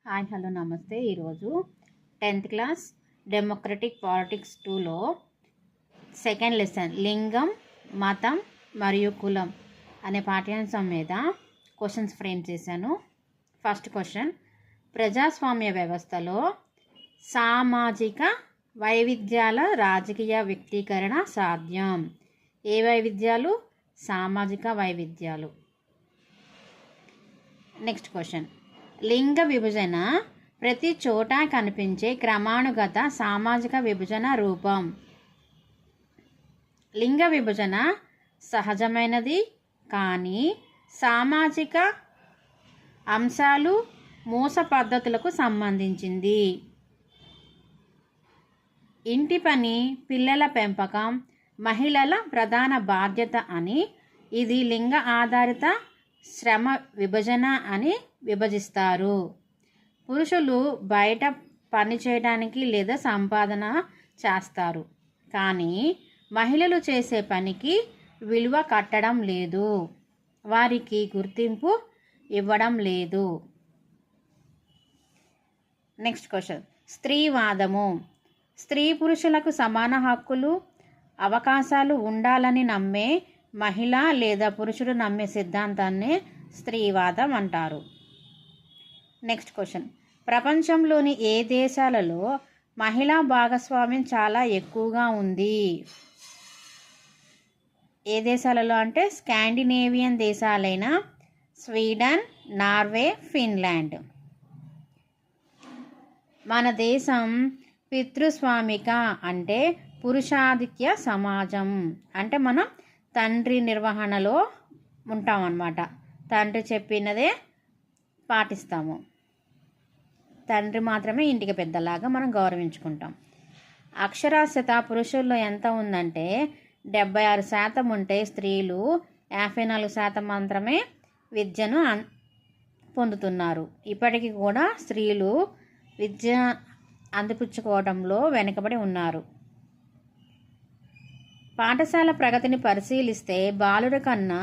Hi hello నమస్తే. ఈరోజు 10th class democratic politics 2లో సెకండ్ లెసన్ లింగం, మతం మరియు కులం అనే పాఠ్యాంశం మీద క్వశ్చన్స్ ఫ్రేమ్ చేశాను. ఫస్ట్ క్వశ్చన్, ప్రజాస్వామ్య వ్యవస్థలో సామాజిక వైవిధ్యాల రాజకీయ వ్యక్తీకరణ సాధ్యం. ఏ వైవిధ్యాలు? సామాజిక వైవిధ్యాలు. నెక్స్ట్ క్వశ్చన్, లింగ విభజన ప్రతి చోట కనిపించే క్రమానుగత సామాజిక విభజన రూపం. లింగ విభజన సహజమైనది, కానీ సామాజిక అంశాలు మోస పద్ధతులకు సంబంధించింది. ఇంటి పని, పిల్లల పెంపకం మహిళల ప్రధాన బాధ్యత అని, ఇది లింగ ఆధారిత శ్రమ విభజన అని విభజిస్తారు. పురుషులు బయట పని చేయడానికి లేదా సంపాదన చేస్తారు, కానీ మహిళలు చేసే పనికి విలువ కట్టడం లేదు, వారికి గుర్తింపు ఇవ్వడం లేదు. నెక్స్ట్ క్వశ్చన్, స్త్రీవాదము. స్త్రీ పురుషులకు సమాన హక్కులు, అవకాశాలు ఉండాలని నమ్మే మహిళ లేదా పురుషుడు నమ్మే సిద్ధాంతాన్ని స్త్రీవాదం అంటారు. నెక్స్ట్ క్వశ్చన్, ప్రపంచంలోని ఏ దేశాలలో మహిళా భాగస్వామ్యం చాలా ఎక్కువగా ఉంది? ఏ దేశాలలో అంటే స్కాండినేవియన్ దేశాలైన స్వీడన్, నార్వే, ఫిన్లాండ్. మన దేశం పితృస్వామిక అంటే పురుషాధిక్య సమాజం. అంటే మనం తండ్రి నిర్వహణలో ఉంటామన్నమాట. తండ్రి చెప్పినదే పాటిస్తాము. తండ్రి మాత్రమే ఇంటికి పెద్దలాగా మనం గౌరవించుకుంటాం. అక్షరాస్యత పురుషుల్లో ఎంత ఉందంటే 76% ఉంటే స్త్రీలు 54% మాత్రమే విద్యను పొందుతున్నారు. ఇప్పటికీ కూడా స్త్రీలు విద్య అందిపుచ్చుకోవడంలో వెనుకబడి ఉన్నారు. పాఠశాల ప్రగతిని పరిశీలిస్తే బాలుర కన్నా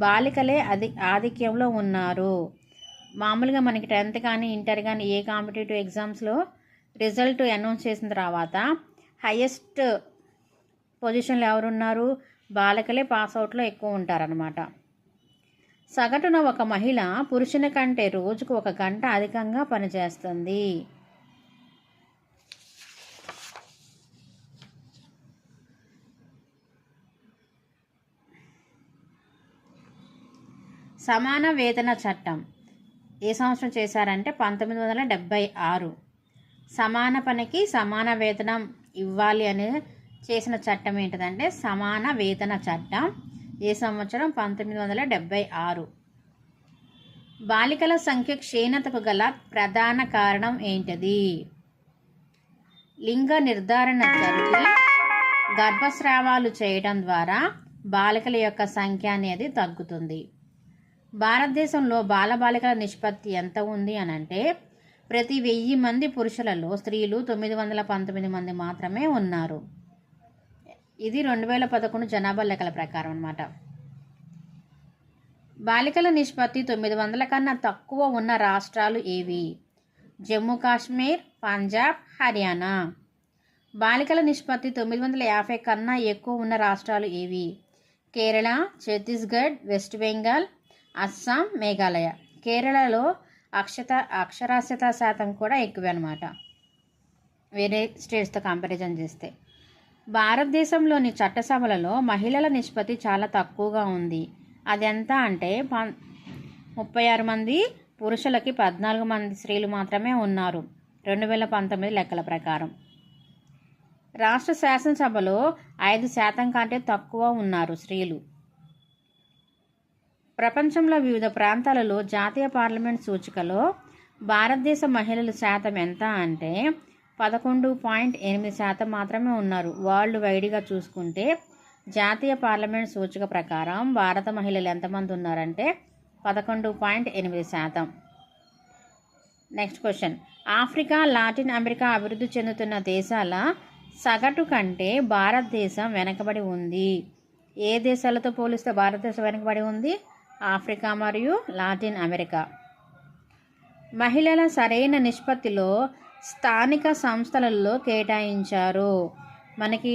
బాలికలే ఆధిక్యంలో ఉన్నారు. మామూలుగా మనకి 10th కానీ ఇంటర్ కానీ ఏ కాంపిటేటివ్ ఎగ్జామ్స్లో రిజల్ట్ అనౌన్స్ చేసిన తర్వాత హైయెస్ట్ పొజిషన్లో ఎవరున్నారు? బాలికలే పాస్అవుట్లో ఎక్కువ ఉంటారనమాట. సగటున ఒక మహిళ పురుషుని కంటే రోజుకు 1 గంట అధికంగా పనిచేస్తుంది. సమాన వేతన చట్టం ఏ సంవత్సరం చేశారంటే 1976. సమాన పనికి సమాన వేతనం ఇవ్వాలి అని చేసిన చట్టం ఏంటిదంటే సమాన వేతన చట్టం. ఏ సంవత్సరం? 1976. బాలికల సంఖ్య క్షీణతకు గల ప్రధాన కారణం ఏంటిది? లింగ నిర్ధారణ జరిగి గర్భస్రావాలు చేయడం ద్వారా బాలికల యొక్క సంఖ్య అనేది తగ్గుతుంది. భారతదేశంలో బాలబాలికల నిష్పత్తి ఎంత ఉంది అని అంటే ప్రతి 1000 మంది పురుషులలో స్త్రీలు 919 మంది మాత్రమే ఉన్నారు. ఇది 2011 జనాభా లెక్కల ప్రకారం అన్నమాట. బాలికల నిష్పత్తి 900 కన్నా తక్కువ ఉన్న రాష్ట్రాలు ఏవి? జమ్మూ కాశ్మీర్, పంజాబ్, హర్యానా. బాలికల నిష్పత్తి 950 కన్నా ఎక్కువ ఉన్న రాష్ట్రాలు ఏవి? కేరళ, ఛత్తీస్గఢ్, వెస్ట్ బెంగాల్, అస్సాం, మేఘాలయ. కేరళలో అక్షరాస్యత శాతం కూడా ఎక్కువే అనమాట, వేరే స్టేట్స్తో కంపారిజన్ చేస్తే. భారతదేశంలోని చట్టసభలలో మహిళల నిష్పత్తి చాలా తక్కువగా ఉంది. అది ఎంత అంటే 36 మంది పురుషులకి 14 మంది స్త్రీలు మాత్రమే ఉన్నారు 2019 లెక్కల ప్రకారం. రాష్ట్ర శాసనసభలో 5% కంటే తక్కువ ఉన్నారు స్త్రీలు. ప్రపంచంలో వివిధ ప్రాంతాలలో జాతీయ పార్లమెంట్ సూచికలో భారతదేశ మహిళల శాతం ఎంత అంటే 11.8% మాత్రమే ఉన్నారు. వరల్డ్ వైడ్గా చూసుకుంటే జాతీయ పార్లమెంట్ సూచిక ప్రకారం భారత మహిళలు ఎంతమంది ఉన్నారంటే 11.8%. Next question, Africa, Latin America అభివృద్ధి చెందుతున్న దేశాల సగటు కంటే భారతదేశం వెనకబడి ఉంది. ఏ దేశాలతో పోలిస్తే భారతదేశం వెనకబడి ఉంది? ఆఫ్రికా మరియు లాటిన్ అమెరికా. మహిళల సరైన నిష్పత్తిలో స్థానిక సంస్థలలో కేటాయించారు. మనకి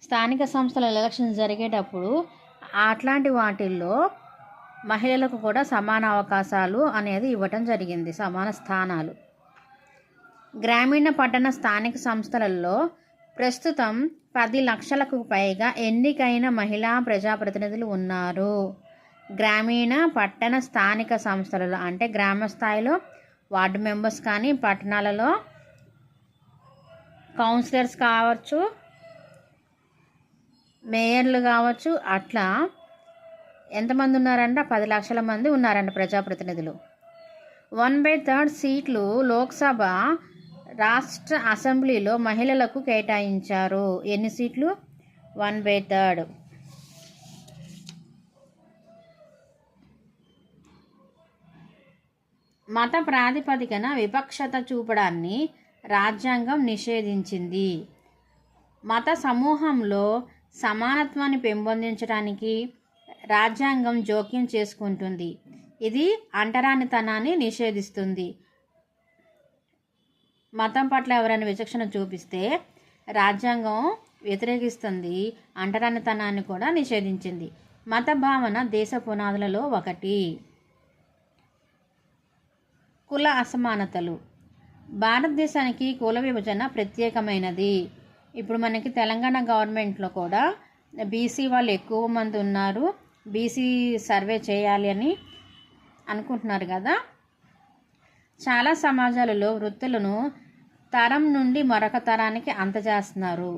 స్థానిక సంస్థల ఎలక్షన్ జరిగేటప్పుడు అట్లాంటి వాటిల్లో మహిళలకు కూడా సమాన అవకాశాలు అనేది ఇవ్వటం జరిగింది, సమాన స్థానాలు. గ్రామీణ పట్టణ స్థానిక సంస్థలలో ప్రస్తుతం 10 లక్షలకు పైగా ఎన్నికైన మహిళా ప్రజాప్రతినిధులు ఉన్నారు. గ్రామీణ పట్టణ స్థానిక సంస్థలలో అంటే గ్రామ స్థాయిలో వార్డు మెంబర్స్ కానీ, పట్టణాలలో కౌన్సిలర్స్ కావచ్చు, మేయర్లు కావచ్చు, అట్లా ఎంతమంది ఉన్నారంట? 10 లక్షల మంది ఉన్నారంట ప్రజాప్రతినిధులు. 1/3 సీట్లు లోక్సభ, రాష్ట్ర అసెంబ్లీలో మహిళలకు కేటాయించారు. ఎన్ని సీట్లు? 1/3. మత ప్రాతిపదికన వివక్షత చూపడాన్ని రాజ్యాంగం నిషేధించింది. మత సమూహంలో సమానత్వాన్ని పెంపొందించడానికి రాజ్యాంగం జోక్యం చేసుకుంటుంది. ఇది అంటరానితనాన్ని నిషేధిస్తుంది. మతం పట్ల ఎవరైనా విచక్షణ చూపిస్తే రాజ్యాంగం వ్యతిరేకిస్తుంది, అంటరానితనాన్ని కూడా నిషేధించింది. మత భావన దేశ పునాదులలో ఒకటి. కుల అసమానతలు. భారతదేశానికి కుల విభజన ప్రత్యేకమైనది. ఇప్పుడు మనకి తెలంగాణ గవర్నమెంట్లో కూడా బీసీ వాళ్ళు ఎక్కువ మంది ఉన్నారు, బీసీ సర్వే చేయాలి అని అనుకుంటున్నారు కదా. చాలా సమాజాలలో వృత్తులను తరం నుండి మరొక తరానికి అందజేస్తున్నారు.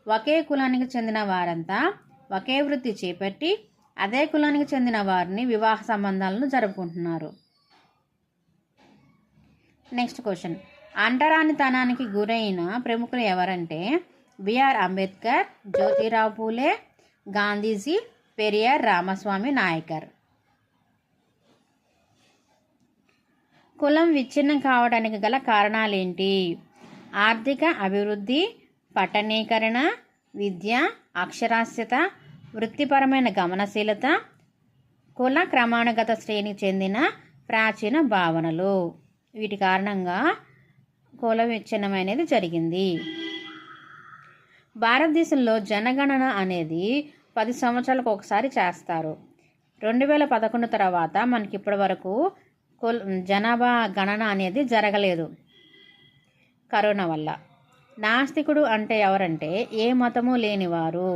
ఒకే కులానికి చెందిన వారంతా ఒకే వృత్తి చేపట్టి అదే కులానికి చెందిన వారిని వివాహ సంబంధాలను జరుపుకుంటున్నారు. Next question. అంటరానితనానికి గురైన ప్రముఖులు ఎవరంటే బిఆర్ అంబేద్కర్, జ్యోతిరావు పూలే, గాంధీజీ, పెరియార్ రామస్వామి నాయకర్. కులం విచ్ఛిన్నం కావడానికి గల కారణాలేంటి? ఆర్థిక అభివృద్ధి, పట్టణీకరణ, విద్య, అక్షరాస్యత, వృత్తిపరమైన గమనశీలత, కుల క్రమానుగత శ్రేణికి చెందిన ప్రాచీన భావనలు. వీటి కారణంగా కుల విచ్ఛిన్నం అనేది జరిగింది. భారతదేశంలో జనగణన అనేది 10 సంవత్సరాలకు ఒకసారి చేస్తారు. 2011 తర్వాత మనకి ఇప్పటి వరకు జనాభా గణన అనేది జరగలేదు కరోనా వల్ల. నాస్తికుడు అంటే ఎవరంటే ఏ మతము లేనివారు.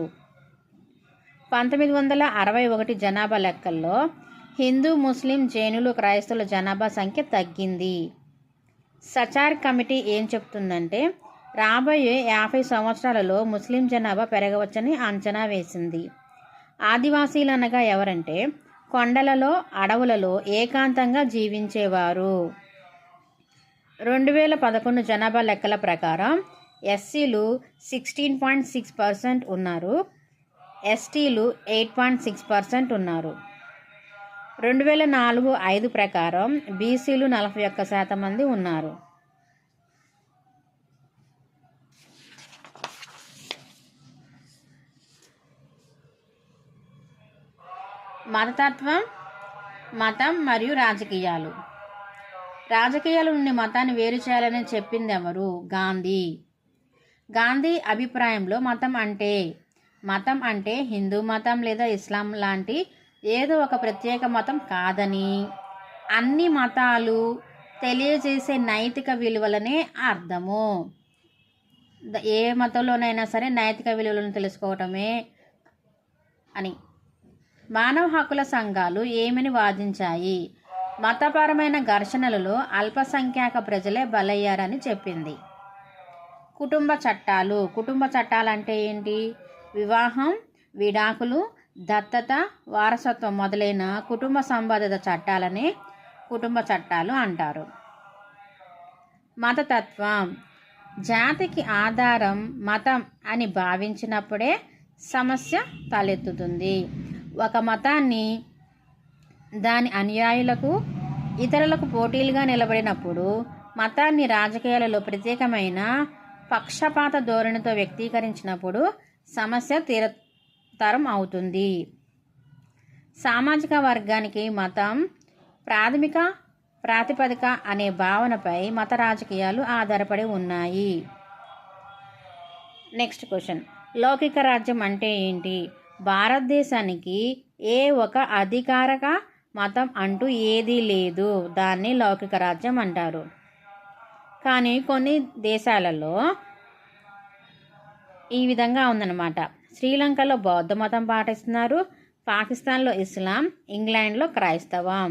1961 జనాభా లెక్కల్లో హిందూ, ముస్లిం, జైనులు, క్రైస్తవుల జనాభా సంఖ్య తగ్గింది. సచార్ కమిటీ ఏం చెప్తుందంటే రాబోయే 50 సంవత్సరాలలో ముస్లిం జనాభా పెరగవచ్చని అంచనా వేసింది. ఆదివాసీలు అనగా ఎవరంటే కొండలలో, అడవులలో ఏకాంతంగా జీవించేవారు. 2011 జనాభా లెక్కల ప్రకారం ఎస్సీలు 16.6% ఉన్నారు, ఎస్టీలు 8.6% ఉన్నారు. 2004-05 ప్రకారం బీసీలు 41% మంది ఉన్నారు. మతతత్వం, మతం మరియు రాజకీయాలు. రాజకీయాల నుండి మతాన్ని వేరు చేయాలని చెప్పింది ఎవరు? గాంధీ. గాంధీ అభిప్రాయంలో మతం అంటే హిందూ మతం లేదా ఇస్లాం లాంటి ఏదో ఒక ప్రత్యేక మతం కాదని, అన్ని మతాలు తెలియజేసే నైతిక విలువలనే అర్థము. ఏ మతంలోనైనా సరే నైతిక విలువలను తెలుసుకోవటమే అని. మానవ హక్కుల సంఘాలు ఏమని వాదించాయి? మతపరమైన ఘర్షణలలో అల్పసంఖ్యాక ప్రజలే బలయ్యారని చెప్పింది. కుటుంబ చట్టాలు అంటే ఏంటి? వివాహం, విడాకులు, దత్తత, వారసత్వం మొదలైన కుటుంబ సంబంధిత చట్టాలనే కుటుంబ చట్టాలు అంటారు. మతతత్వం. జాతికి ఆధారం మతం అని భావించినప్పుడే సమస్య తలెత్తుతుంది. ఒక మతాన్ని దాని అనుయాయులకు, ఇతరులకు పోటీలుగా నిలబడినప్పుడు, మతాన్ని రాజకీయాలలో ప్రత్యేకమైన పక్షపాత ధోరణితో వ్యక్తీకరించినప్పుడు సమస్య తీవ్రతరం అవుతుంది. సామాజిక వర్గానికి మతం ప్రాథమిక ప్రాతిపదిక అనే భావనపై మత రాజకీయాలు ఆధారపడి ఉన్నాయి. నెక్స్ట్ క్వశ్చన్, లౌకిక రాజ్యం అంటే ఏంటి? భారతదేశానికి ఏ ఒక అధికారిక మతం అంటూ ఏదీ లేదు, దాన్ని లౌకిక రాజ్యం అంటారు. కానీ కొన్ని దేశాలలో ఈ విధంగా ఉందన్నమాట. శ్రీలంకలో బౌద్ధ మతం పాటిస్తున్నారు, పాకిస్తాన్లో ఇస్లాం, ఇంగ్లాండ్లో క్రైస్తవం.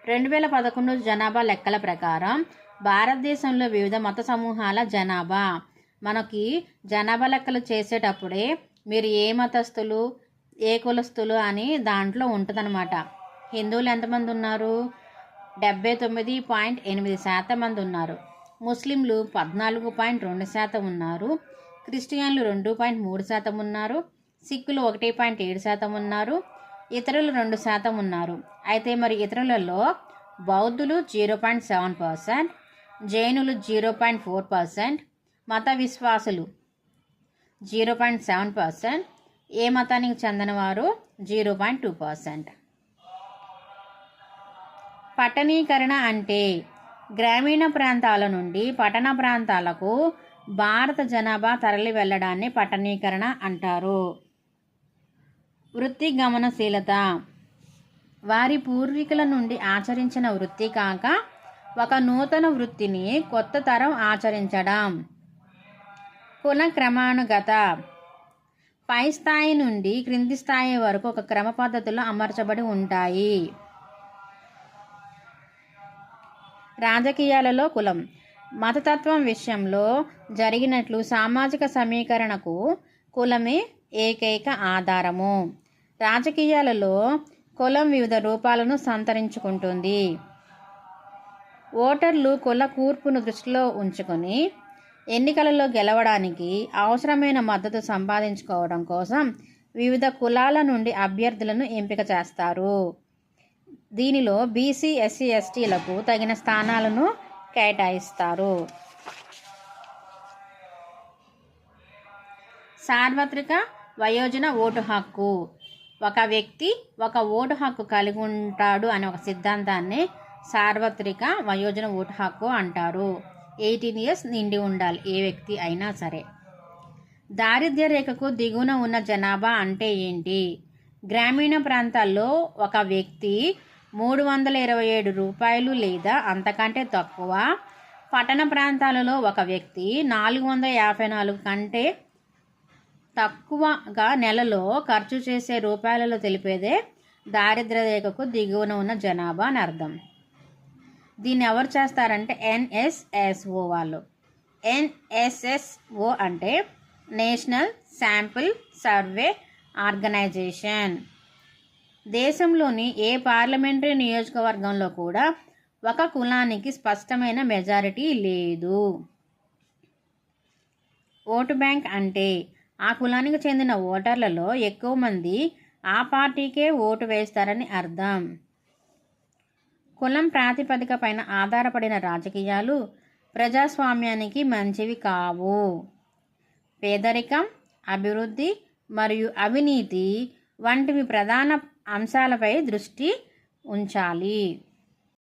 రెండు 2011 జనాభా లెక్కల ప్రకారం భారతదేశంలో వివిధ మత సమూహాల జనాభా. మనకి జనాభా లెక్కలు చేసేటప్పుడే మీరు ఏ మతస్థులు, ఏ కులస్థులు అని దాంట్లో ఉంటుందన్నమాట. హిందువులు ఎంతమంది ఉన్నారు? 79.8% మంది ఉన్నారు. ముస్లింలు 14.2% ఉన్నారు. క్రిస్టియన్లు 2.3% ఉన్నారు. సిక్కులు 1.7% ఉన్నారు. ఇతరులు 2% ఉన్నారు. అయితే మరి ఇతరులలో బౌద్ధులు 0.7%, జైనులు 0.4%, మత విశ్వాసులు 0.7%, ఏ మతానికి చెందినవారు 0.2%. పట్టణీకరణ అంటే గ్రామీణ ప్రాంతాల నుండి పట్టణ ప్రాంతాలకు భారత జనాభా తరలి వెళ్ళడాన్ని పట్టణీకరణ అంటారు. వృత్తి గమనశీలత, వారి పూర్వీకుల నుండి ఆచరించిన వృత్తి కాక ఒక నూతన వృత్తిని కొత్త తరం ఆచరించడం. కుల క్రమానుగత, పై స్థాయి నుండి క్రింది స్థాయి వరకు ఒక క్రమ పద్ధతిలో అమర్చబడి ఉంటాయి. రాజకీయాలలో కులం, మతతత్వం విషయంలో జరిగినట్లు సామాజిక సమీకరణకు కులమే ఏకైక ఆధారము. రాజకీయాలలో కులం వివిధ రూపాలను సంతరించుకుంటుంది. ఓటర్లు కుల కూర్పును దృష్టిలో ఉంచుకొని ఎన్నికలలో గెలవడానికి అవసరమైన మద్దతు సంపాదించుకోవడం కోసం వివిధ కులాల నుండి అభ్యర్థులను ఎంపిక చేస్తారు. దీనిలో బీసీ, ఎస్సీ, ఎస్టీలకు తగిన స్థానాలను కేటాయిస్తారు. సార్వత్రిక వయోజన ఓటు హక్కు, ఒక వ్యక్తి ఒక ఓటు హక్కు కలిగి ఉంటాడు అనే ఒక సిద్ధాంతాన్ని సార్వత్రిక వయోజన ఓటు హక్కు అంటారు. 18 years నిండి ఉండాలి ఏ వ్యక్తి అయినా సరే. దారిద్ర్య రేఖకు దిగువన ఉన్న జనాభా అంటే ఏంటి? గ్రామీణ ప్రాంతాల్లో ఒక వ్యక్తి 327 రూపాయలు లేదా అంతకంటే తక్కువ, పట్టణ ప్రాంతాలలో ఒక వ్యక్తి 454 కంటే తక్కువగా నెలలో ఖర్చు చేసే రూపాయలలో తెలిపేదే దారిద్ర్య రేఖకు దిగువన ఉన్న జనాభా అని అర్థం. దీన్ని ఎవరు చేస్తారంటే NSSO వాళ్ళు. NSSO అంటే నేషనల్ శాంపుల్ సర్వే ఆర్గనైజేషన్. దేశంలోని ఏ పార్లమెంటరీ నియోజకవర్గంలో కూడా ఒక కులానికి స్పష్టమైన మెజారిటీ లేదు. ఓటు బ్యాంక్ అంటే ఆ కులానికి చెందిన ఓటర్లలో ఎక్కువ మంది ఆ పార్టీకే ఓటు వేస్తారని అర్థం. కులం ప్రాతిపదిక పైన ఆధారపడిన రాజకీయాలు ప్రజాస్వామ్యానికి మంచివి కావు. పేదరికం, అభివృద్ధి మరియు అవినీతి వంటివి ప్రధాన అంశాలపై దృష్టి ఉంచాలి.